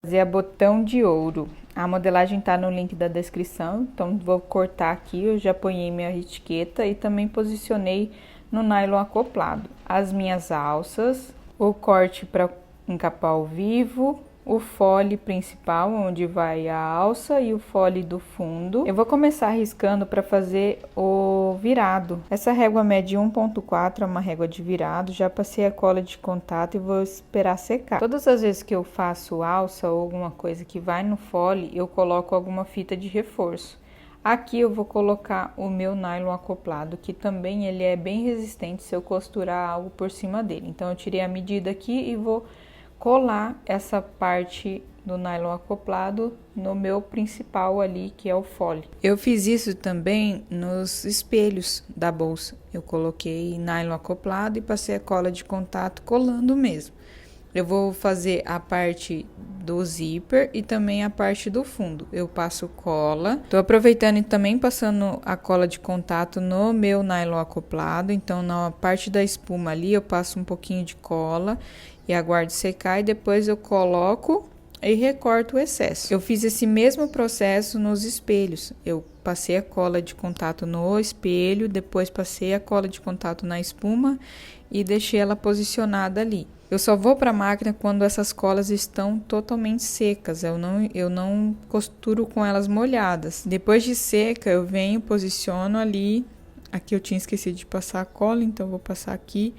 Fazer a botão de ouro. A modelagem tá no link da descrição, então vou cortar aqui, eu já apoiei minha etiqueta e também posicionei no nylon acoplado. As minhas alças, o corte para encapar o vivo, o fole principal, onde vai a alça, e o fole do fundo. Eu vou começar riscando para fazer o virado. Essa régua mede 1,4, é uma régua de virado. Já passei a cola de contato e vou esperar secar. Todas as vezes que eu faço alça ou alguma coisa que vai no fole, eu coloco alguma fita de reforço. Aqui eu vou colocar o meu nylon acoplado, que também ele é bem resistente se eu costurar algo por cima dele. Então eu tirei a medida aqui e vou colar essa parte do nylon acoplado no meu principal ali, que é o fole. Eu fiz isso também nos espelhos da bolsa. Eu coloquei nylon acoplado e passei a cola de contato colando mesmo. Eu vou fazer a parte do zíper e também a parte do fundo. Eu passo cola. Tô aproveitando e também passando a cola de contato no meu nylon acoplado. Então, na parte da espuma ali, eu passo um pouquinho de cola e aguardo secar e depois eu coloco e recorto o excesso. Eu fiz esse mesmo processo nos espelhos. Eu passei a cola de contato no espelho, depois passei a cola de contato na espuma e deixei ela posicionada ali. Eu só vou para a máquina quando essas colas estão totalmente secas. Eu não costuro com elas molhadas. Depois de seca, eu venho, posiciono ali. Aqui eu tinha esquecido de passar a cola, então eu vou passar aqui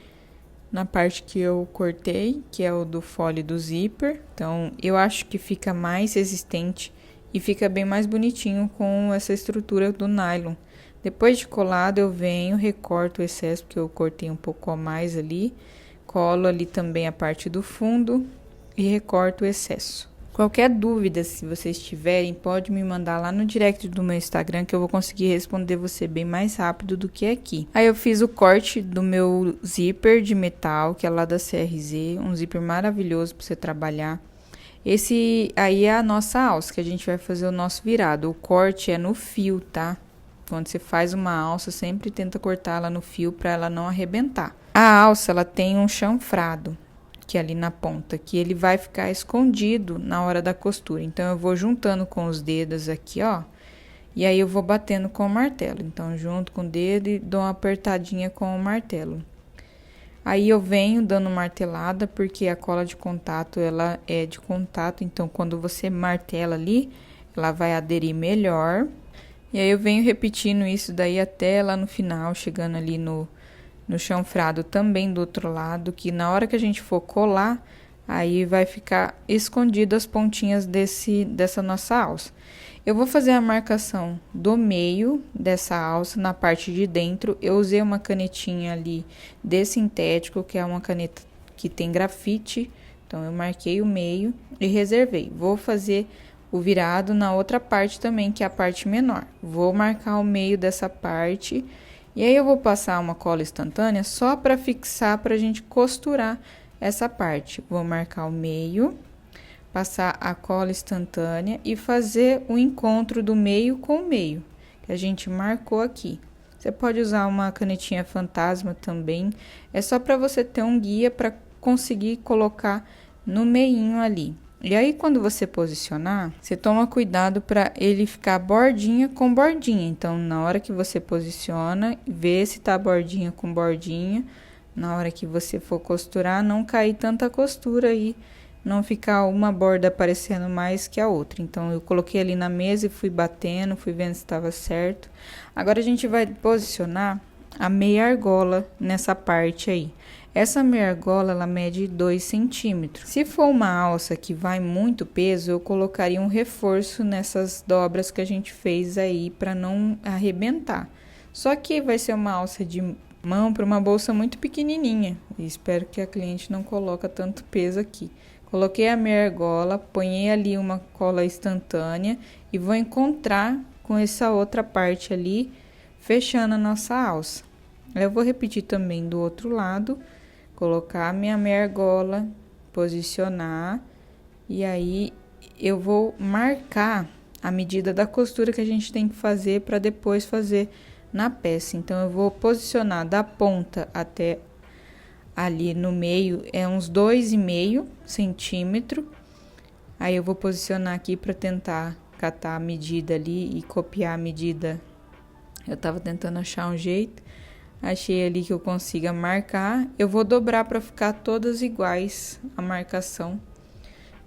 na parte que eu cortei, que é o do fole do zíper. Então, eu acho que fica mais resistente e fica bem mais bonitinho com essa estrutura do nylon. Depois de colado, eu venho, recorto o excesso, porque eu cortei um pouco a mais ali. Colo ali também a parte do fundo e recorto o excesso. Qualquer dúvida, se vocês tiverem, pode me mandar lá no direct do meu Instagram, que eu vou conseguir responder você bem mais rápido do que aqui. Aí eu fiz o corte do meu zíper de metal, que é lá da CRZ, um zíper maravilhoso para você trabalhar. Esse aí é a nossa alça, que a gente vai fazer o nosso virado. O corte é no fio, tá? Quando você faz uma alça, sempre tenta cortar ela no fio para ela não arrebentar. A alça, ela tem um chanfrado, que é ali na ponta, que ele vai ficar escondido na hora da costura. Então, eu vou juntando com os dedos aqui, ó, e aí eu vou batendo com o martelo. Então, junto com o dedo e dou uma apertadinha com o martelo. Aí, eu venho dando martelada, porque a cola de contato, ela é de contato. Então, quando você martela ali, ela vai aderir melhor. E aí, eu venho repetindo isso daí até lá no final, chegando ali no chanfrado também do outro lado, que na hora que a gente for colar, aí vai ficar escondido as pontinhas dessa nossa alça. Eu vou fazer a marcação do meio dessa alça na parte de dentro. Eu usei uma canetinha ali de sintético, que é uma caneta que tem grafite. Então, eu marquei o meio e reservei. Vou fazer o virado na outra parte também, que é a parte menor. Vou marcar o meio dessa parte. E aí, eu vou passar uma cola instantânea só para fixar, para a gente costurar essa parte. Vou marcar o meio, passar a cola instantânea e fazer o encontro do meio com o meio, que a gente marcou aqui. Você pode usar uma canetinha fantasma também, é só para você ter um guia para conseguir colocar no meinho ali. E aí, quando você posicionar, você toma cuidado para ele ficar bordinha com bordinha. Então, na hora que você posiciona, vê se tá bordinha com bordinha. Na hora que você for costurar, não cair tanta costura aí, não ficar uma borda aparecendo mais que a outra. Então, eu coloquei ali na mesa e fui batendo, fui vendo se estava certo. Agora, a gente vai posicionar a meia argola nessa parte aí. Essa meia argola, ela mede 2 centímetros. Se for uma alça que vai muito peso, eu colocaria um reforço nessas dobras que a gente fez aí para não arrebentar. Só que vai ser uma alça de mão para uma bolsa muito pequenininha. E espero que a cliente não coloque tanto peso aqui. Coloquei a meia argola, ponhei ali uma cola instantânea e vou encontrar com essa outra parte ali, fechando a nossa alça. Eu vou repetir também do outro lado. Colocar a minha meia argola, posicionar, e aí eu vou marcar a medida da costura que a gente tem que fazer para depois fazer na peça. Então, eu vou posicionar da ponta até ali no meio, é uns 2,5 centímetros. Aí eu vou posicionar aqui para tentar catar a medida ali e copiar a medida. Eu tava tentando achar um jeito. Achei ali que eu consiga marcar. Eu vou dobrar para ficar todas iguais a marcação.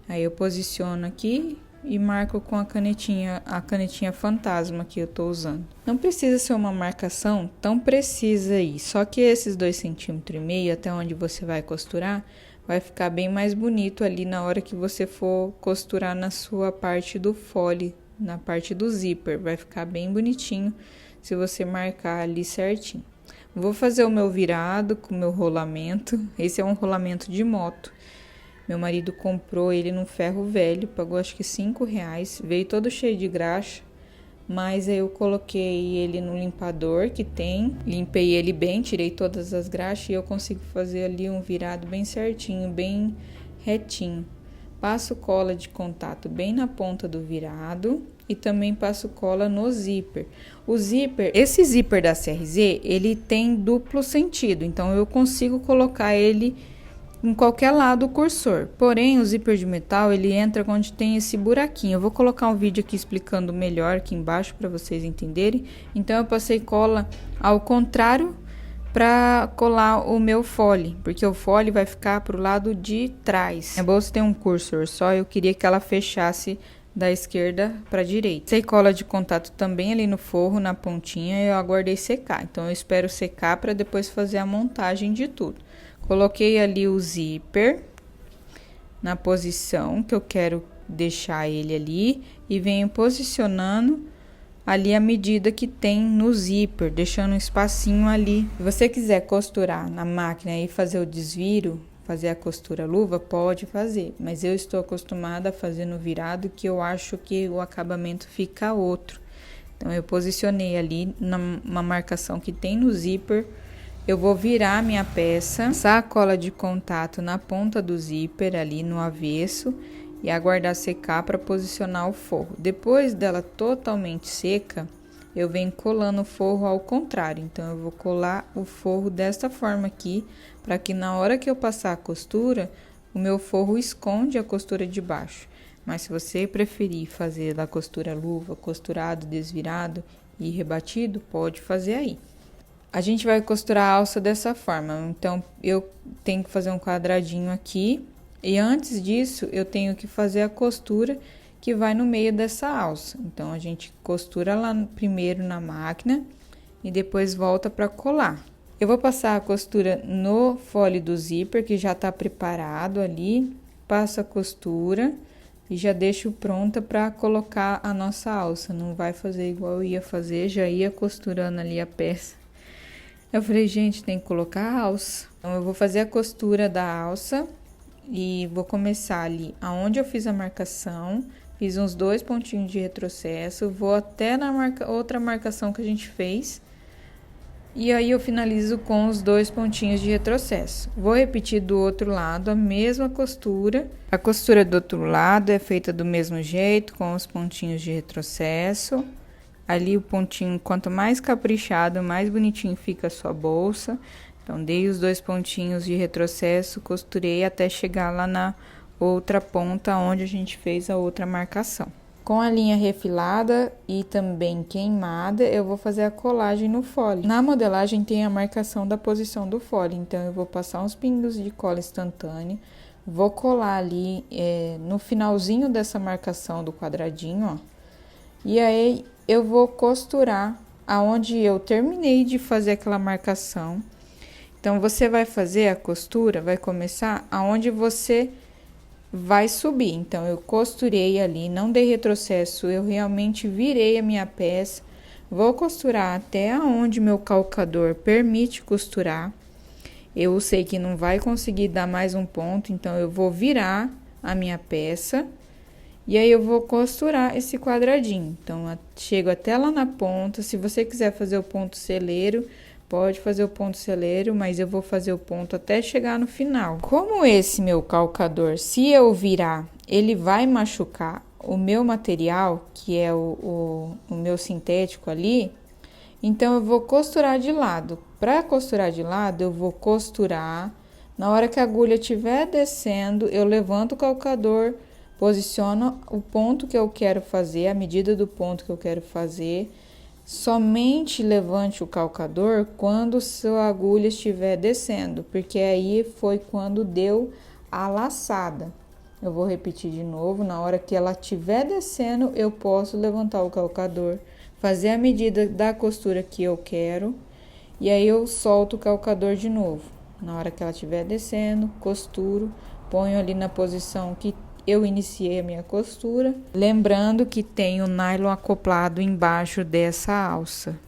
Aí eu posiciono aqui e marco com a canetinha fantasma que eu tô usando. Não precisa ser uma marcação tão precisa aí, só que esses 2,5 cm até onde você vai costurar, vai ficar bem mais bonito ali na hora que você for costurar na sua parte do fole, na parte do zíper, vai ficar bem bonitinho se você marcar ali certinho. Vou fazer o meu virado com o meu rolamento, esse é um rolamento de moto. Meu marido comprou ele no ferro velho, pagou acho que R$5, veio todo cheio de graxa, mas aí eu coloquei ele no limpador que tem, limpei ele bem, tirei todas as graxas e eu consigo fazer ali um virado bem certinho, bem retinho. Passo cola de contato bem na ponta do virado e também passo cola no zíper. O zíper, esse zíper da CRZ, ele tem duplo sentido, então eu consigo colocar ele em qualquer lado do cursor. Porém, o zíper de metal, ele entra onde tem esse buraquinho. Eu vou colocar um vídeo aqui explicando melhor aqui embaixo para vocês entenderem. Então, eu passei cola ao contrário para colar o meu fole, porque o fole vai ficar pro lado de trás. A bolsa tem um cursor só, eu queria que ela fechasse da esquerda para a direita. Passei cola de contato também ali no forro, na pontinha, e eu aguardei secar. Então, eu espero secar para depois fazer a montagem de tudo. Coloquei ali o zíper na posição que eu quero deixar ele ali e venho posicionando ali a medida que tem no zíper, deixando um espacinho ali. Se você quiser costurar na máquina e fazer o desviro, fazer a costura luva, pode fazer, mas eu estou acostumada a fazer no virado, que eu acho que o acabamento fica outro. Então eu posicionei ali numa marcação que tem no zíper. Eu vou virar a minha peça, passar a cola de contato na ponta do zíper ali no avesso e aguardar secar para posicionar o forro. Depois dela totalmente seca, eu venho colando o forro ao contrário. Então, eu vou colar o forro desta forma aqui, para que na hora que eu passar a costura, o meu forro esconde a costura de baixo. Mas se você preferir fazer da costura luva, costurado, desvirado e rebatido, pode fazer aí. A gente vai costurar a alça dessa forma, então eu tenho que fazer um quadradinho aqui e antes disso eu tenho que fazer a costura que vai no meio dessa alça. Então a gente costura lá primeiro na máquina e depois volta para colar. Eu vou passar a costura no fole do zíper que já tá preparado ali, passo a costura e já deixo pronta para colocar a nossa alça. Não vai fazer igual eu ia fazer, já ia costurando ali a peça. Eu falei, gente, tem que colocar a alça. Então, eu vou fazer a costura da alça e vou começar ali aonde eu fiz a marcação. Fiz uns 2 pontinhos de retrocesso, vou até na outra marcação que a gente fez. E aí, eu finalizo com os 2 pontinhos de retrocesso. Vou repetir do outro lado a mesma costura. A costura do outro lado é feita do mesmo jeito, com os pontinhos de retrocesso. Ali o pontinho, quanto mais caprichado, mais bonitinho fica a sua bolsa. Então, dei os 2 pontinhos de retrocesso, costurei até chegar lá na outra ponta onde a gente fez a outra marcação. Com a linha refilada e também queimada, eu vou fazer a colagem no fole. Na modelagem tem a marcação da posição do fole, então eu vou passar uns pingos de cola instantânea, vou colar ali no finalzinho dessa marcação do quadradinho, ó. E aí, eu vou costurar aonde eu terminei de fazer aquela marcação. Então, você vai fazer a costura, vai começar aonde você vai subir. Então, eu costurei ali, não dei retrocesso, eu realmente virei a minha peça. Vou costurar até aonde meu calcador permite costurar. Eu sei que não vai conseguir dar mais um ponto, então, eu vou virar a minha peça. E aí, eu vou costurar esse quadradinho. Então, chego até lá na ponta. Se você quiser fazer o ponto celeiro, pode fazer o ponto celeiro, mas eu vou fazer o ponto até chegar no final. Como esse meu calcador, se eu virar, ele vai machucar o meu material, que é o meu sintético ali, então, eu vou costurar de lado. Para costurar de lado, eu vou costurar. Na hora que a agulha estiver descendo, eu levanto o calcador, Posiciono o ponto que eu quero fazer, a medida do ponto que eu quero fazer. Somente levante o calcador quando sua agulha estiver descendo, porque aí foi quando deu a laçada. Eu vou repetir de novo, na hora que ela estiver descendo, eu posso levantar o calcador, fazer a medida da costura que eu quero, e aí eu solto o calcador de novo. Na hora que ela estiver descendo, costuro, ponho ali na posição que eu iniciei a minha costura, lembrando que tem o nylon acoplado embaixo dessa alça.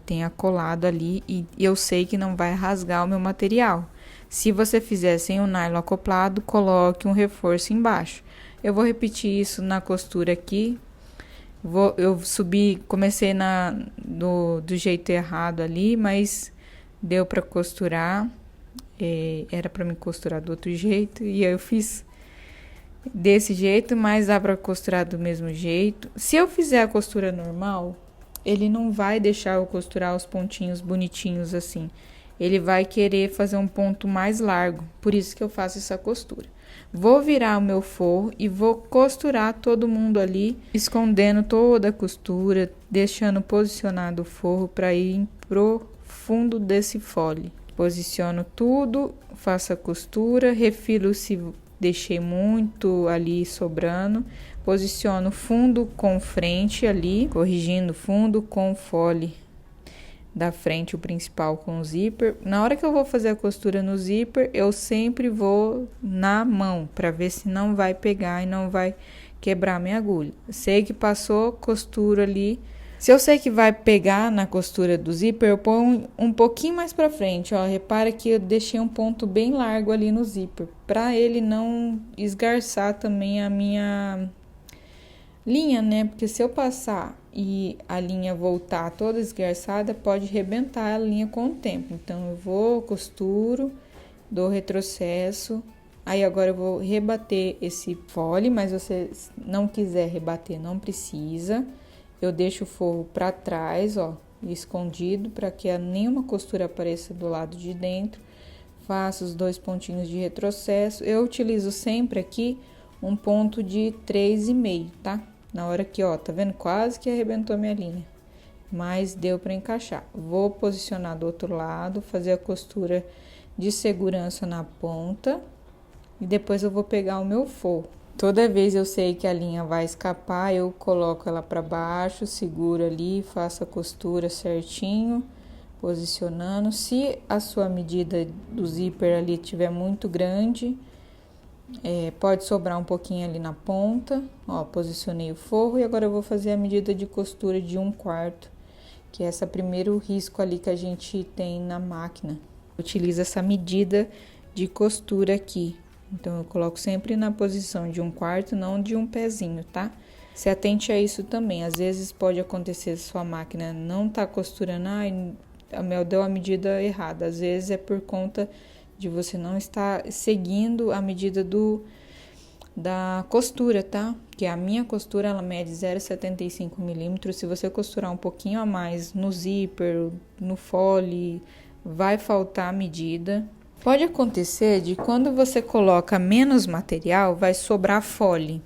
Tem acolado ali e eu sei que não vai rasgar o meu material. Se você fizer sem o nylon acoplado, coloque um reforço embaixo. Eu vou repetir isso na costura aqui. Eu comecei do jeito errado ali, mas deu para costurar. Era para me costurar do outro jeito e eu fiz desse jeito, mas dá para costurar do mesmo jeito. Se eu fizer a costura normal, ele não vai deixar eu costurar os pontinhos bonitinhos assim. Ele vai querer fazer um ponto mais largo, por isso que eu faço essa costura. Vou virar o meu forro e vou costurar todo mundo ali, escondendo toda a costura, deixando posicionado o forro para ir pro fundo desse fole. Posiciono tudo, faço a costura, refilo se deixei muito ali sobrando, posiciono fundo com frente ali, corrigindo fundo com fole da frente, o principal com o zíper. Na hora que eu vou fazer a costura no zíper, eu sempre vou na mão, para ver se não vai pegar e não vai quebrar minha agulha. Sei que passou, costura ali. Se eu sei que vai pegar na costura do zíper, eu ponho um pouquinho mais pra frente, ó. Repara que eu deixei um ponto bem largo ali no zíper, pra ele não esgarçar também a minha linha, né? Porque se eu passar e a linha voltar toda esgarçada, pode rebentar a linha com o tempo. Então, eu vou, costuro, dou retrocesso. Aí, agora eu vou rebater esse fole, mas se você não quiser rebater, não precisa. Eu deixo o forro para trás, ó, escondido, para que nenhuma costura apareça do lado de dentro. Faço os 2 pontinhos de retrocesso. Eu utilizo sempre aqui um ponto de 3,5, tá? Na hora que, ó, tá vendo? Quase que arrebentou minha linha, mas deu para encaixar. Vou posicionar do outro lado, fazer a costura de segurança na ponta e depois eu vou pegar o meu forro. Toda vez eu sei que a linha vai escapar, eu coloco ela para baixo, seguro ali, faço a costura certinho, posicionando. Se a sua medida do zíper ali tiver muito grande, pode sobrar um pouquinho ali na ponta. Ó, posicionei o forro e agora eu vou fazer a medida de costura de 1/4, que é esse primeiro risco ali que a gente tem na máquina. Utiliza essa medida de costura aqui. Então, eu coloco sempre na posição de 1/4, não de um pezinho, tá? Se atente a isso também. Às vezes pode acontecer se sua máquina não tá costurando, deu a medida errada. Às vezes é por conta de você não estar seguindo a medida da costura, tá? Que a minha costura, ela mede 0,75 milímetros. Se você costurar um pouquinho a mais no zíper, no fole, vai faltar a medida. Pode acontecer de quando você coloca menos material, vai sobrar fole,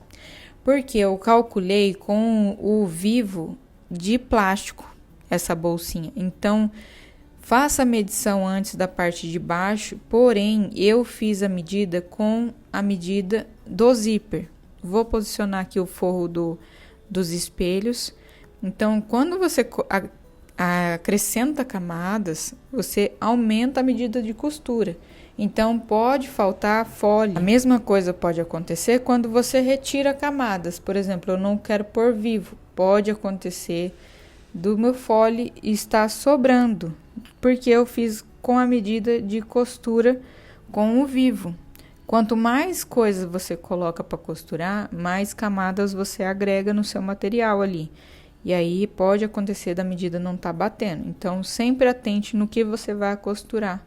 porque eu calculei com o vivo de plástico essa bolsinha. Então, faça a medição antes da parte de baixo, porém, eu fiz a medida com a medida do zíper. Vou posicionar aqui o forro dos espelhos. Então, quando você acrescenta camadas, você aumenta a medida de costura. Então, pode faltar fole. A mesma coisa pode acontecer quando você retira camadas. Por exemplo, eu não quero pôr vivo. Pode acontecer do meu fole estar sobrando, porque eu fiz com a medida de costura com o vivo. Quanto mais coisas você coloca para costurar, mais camadas você agrega no seu material ali. E aí pode acontecer da medida não tá batendo. Então, sempre atente no que você vai costurar.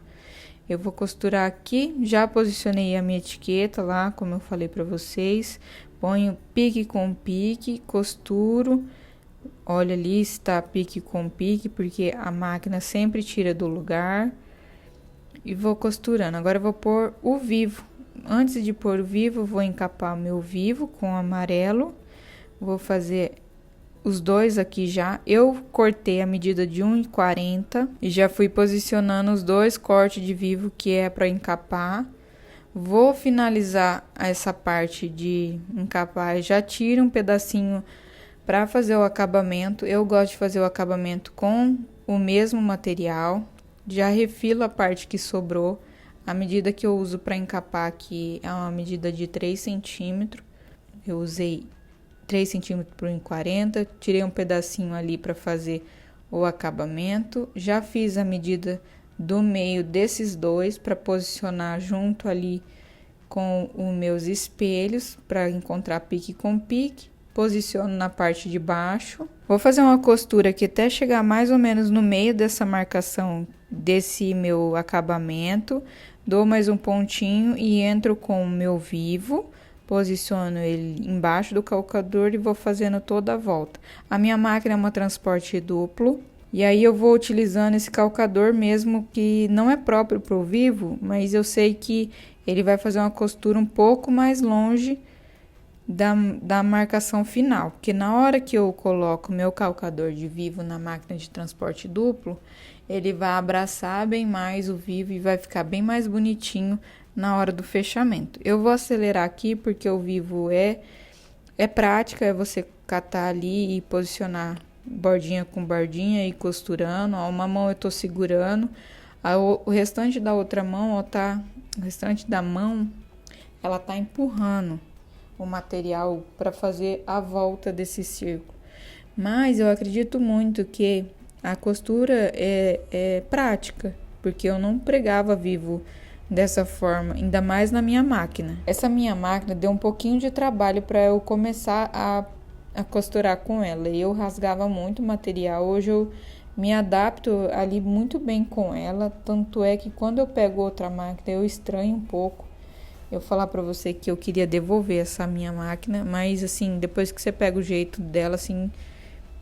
Eu vou costurar aqui, já posicionei a minha etiqueta lá, como eu falei para vocês. Ponho pique com pique, costuro. Olha ali se tá pique com pique, porque a máquina sempre tira do lugar. E vou costurando. Agora eu vou pôr o vivo. antes de pôr o vivo, vou encapar o meu vivo com amarelo. Vou fazer os dois aqui já. Eu cortei a medida de 1,40 e já fui posicionando os dois cortes de vivo que é para encapar. Vou finalizar essa parte de encapar, já tiro um pedacinho para fazer o acabamento. Eu gosto de fazer o acabamento com o mesmo material. Já refilo a parte que sobrou. A medida que eu uso para encapar aqui é uma medida de 3 centímetros. Eu usei 3 centímetros por 1,40, tirei um pedacinho ali para fazer o acabamento. Já fiz a medida do meio desses dois para posicionar junto ali com os meus espelhos para encontrar pique com pique. Posiciono na parte de baixo. Vou fazer uma costura aqui até chegar mais ou menos no meio dessa marcação desse meu acabamento. Dou mais um pontinho e entro com o meu vivo. Posiciono ele embaixo do calcador e vou fazendo toda a volta. A minha máquina é uma transporte duplo. E aí eu vou utilizando esse calcador mesmo que não é próprio para o vivo, mas eu sei que ele vai fazer uma costura um pouco mais longe da marcação final. Porque na hora que eu coloco meu calcador de vivo na máquina de transporte duplo, ele vai abraçar bem mais o vivo e vai ficar bem mais bonitinho na hora do fechamento. Eu vou acelerar aqui porque o vivo é prática, é você catar ali e posicionar bordinha com bordinha e costurando. Ó, uma mão eu tô segurando, o restante da outra mão, ó, o restante da mão, ela tá empurrando o material para fazer a volta desse círculo. Mas eu acredito muito que a costura é prática, porque eu não pregava vivo dessa forma, ainda mais na minha máquina. Essa minha máquina deu um pouquinho de trabalho para eu começar a costurar com ela, e eu rasgava muito material. Hoje eu me adapto ali muito bem com ela, tanto é que quando eu pego outra máquina eu estranho um pouco. Eu falar para você que eu queria devolver essa minha máquina, mas assim, depois que você pega o jeito dela, assim,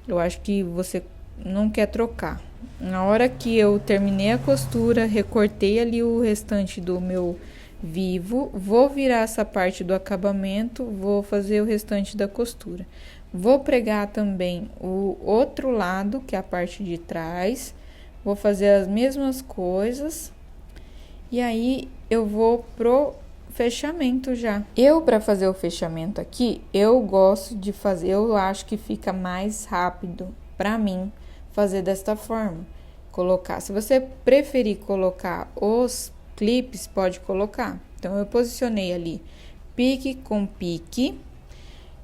eu acho que você não quer trocar. Na hora que eu terminei a costura, recortei ali o restante do meu vivo, vou virar essa parte do acabamento, vou fazer o restante da costura. Vou pregar também o outro lado, que é a parte de trás. Vou fazer as mesmas coisas. E aí eu vou pro fechamento já. Para fazer o fechamento aqui, eu gosto de fazer, eu acho que fica mais rápido para mim fazer desta forma. Colocar, se você preferir colocar os clipes, pode colocar. Então eu posicionei ali pique com pique.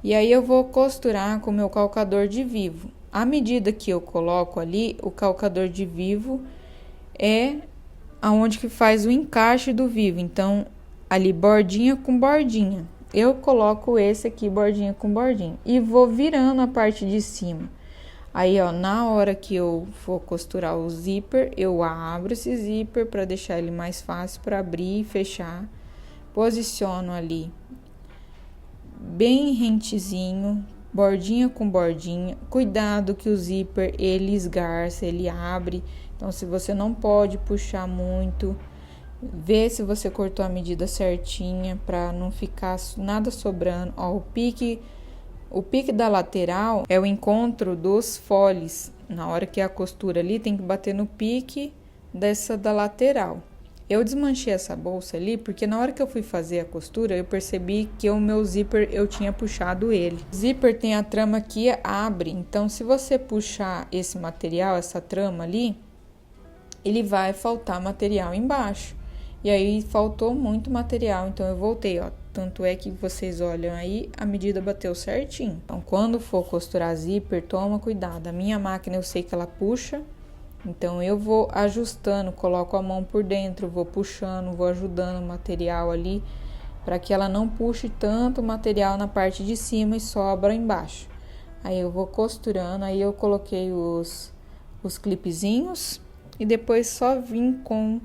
E aí eu vou costurar com o meu calcador de vivo. À medida que eu coloco ali, o calcador de vivo é aonde que faz o encaixe do vivo. Então, ali bordinha com bordinha. Eu coloco esse aqui bordinha com bordinha e vou virando a parte de cima. Aí, ó, na hora que eu for costurar o zíper, eu abro esse zíper para deixar ele mais fácil para abrir e fechar. Posiciono ali bem rentezinho, bordinha com bordinha. Cuidado que o zíper ele esgarça, ele abre. Então, se você não pode puxar muito, vê se você cortou a medida certinha para não ficar nada sobrando. Ó, o pique da lateral é o encontro dos foles. Na hora que a costura ali tem que bater no pique dessa da lateral. Eu desmanchei essa bolsa ali porque na hora que eu fui fazer a costura, eu percebi que o meu zíper eu tinha puxado ele. O zíper tem a trama que abre, então se você puxar esse material, essa trama ali, ele vai faltar material embaixo. E aí faltou muito material, então eu voltei, ó. Tanto é que vocês olham aí, a medida bateu certinho. Então, quando for costurar zíper, toma cuidado. A minha máquina eu sei que ela puxa, então eu vou ajustando, coloco a mão por dentro, vou puxando, vou ajudando o material ali, para que ela não puxe tanto material na parte de cima e sobra embaixo. Aí eu vou costurando, aí eu coloquei os clipezinhos e depois só vim com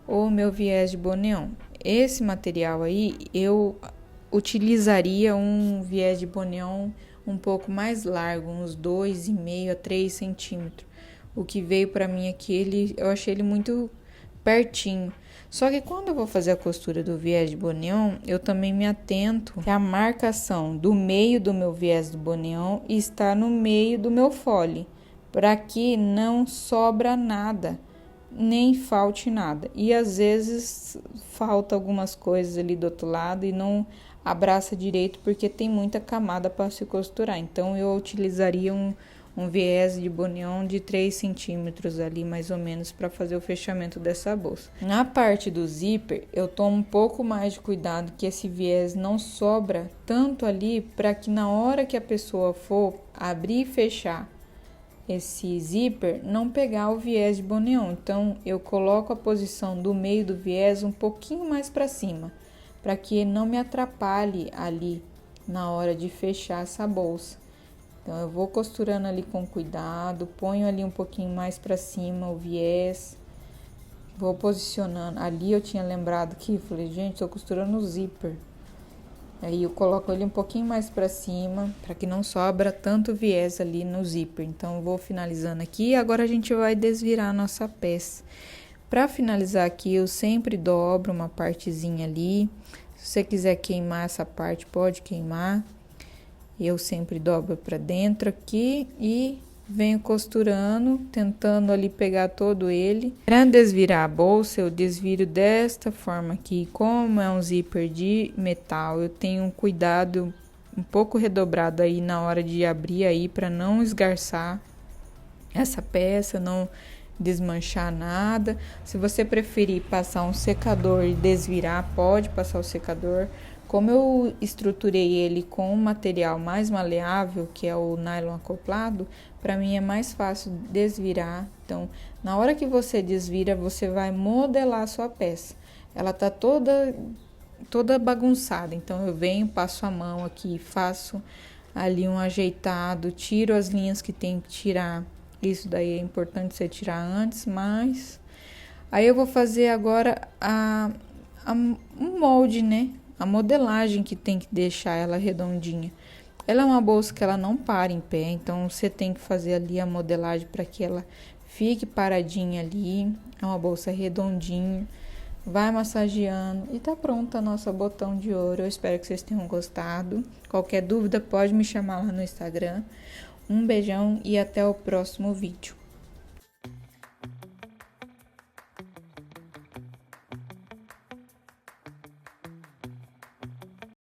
o meu viés de boneon. Esse material aí, eu utilizaria um viés de boneon um pouco mais largo, uns 2,5 a 3 centímetros. O que veio para mim aqui, eu achei ele muito pertinho. Só que quando eu vou fazer a costura do viés de boneon, eu também me atento que a marcação do meio do meu viés do boneon está no meio do meu fole, para que não sobra nada, nem falte nada. E às vezes falta algumas coisas ali do outro lado e não abraça direito porque tem muita camada para se costurar. Então eu utilizaria um viés de boneon de 3 centímetros ali mais ou menos para fazer o fechamento dessa bolsa. Na parte do zíper eu tomo um pouco mais de cuidado que esse viés não sobra tanto ali, para que na hora que a pessoa for abrir e fechar esse zíper não pegar o viés de boneon. Então eu coloco a posição do meio do viés um pouquinho mais para cima, para que não me atrapalhe ali na hora de fechar essa bolsa. Então eu vou costurando ali com cuidado, ponho ali um pouquinho mais para cima o viés, vou posicionando. Ali eu tinha lembrado que falei, gente, tô costurando o zíper. Aí eu coloco ele um pouquinho mais para cima, para que não sobra tanto viés ali no zíper. Então eu vou finalizando aqui, agora a gente vai desvirar a nossa peça. Para finalizar aqui, eu sempre dobro uma partezinha ali. Se você quiser queimar essa parte, pode queimar. Eu sempre dobro para dentro aqui e venho costurando, tentando ali pegar todo ele. Para desvirar a bolsa, eu desviro desta forma aqui. Como é um zíper de metal, eu tenho um cuidado um pouco redobrado aí na hora de abrir aí, para não esgarçar essa peça, não desmanchar nada. Se você preferir passar um secador e desvirar, pode passar o secador. Como eu estruturei ele com um material mais maleável, que é o nylon acoplado, para mim é mais fácil desvirar. Então, na hora que você desvira, você vai modelar a sua peça. Ela tá toda bagunçada, então eu venho, passo a mão aqui, faço ali um ajeitado, tiro as linhas que tem que tirar. Isso daí é importante você tirar antes, mas aí eu vou fazer agora um molde, né? A modelagem que tem que deixar ela redondinha. Ela é uma bolsa que ela não para em pé, então você tem que fazer ali a modelagem para que ela fique paradinha ali. É uma bolsa redondinha. Vai massageando e tá pronta a nossa botão de ouro. Eu espero que vocês tenham gostado. Qualquer dúvida pode me chamar lá no Instagram. Um beijão e até o próximo vídeo.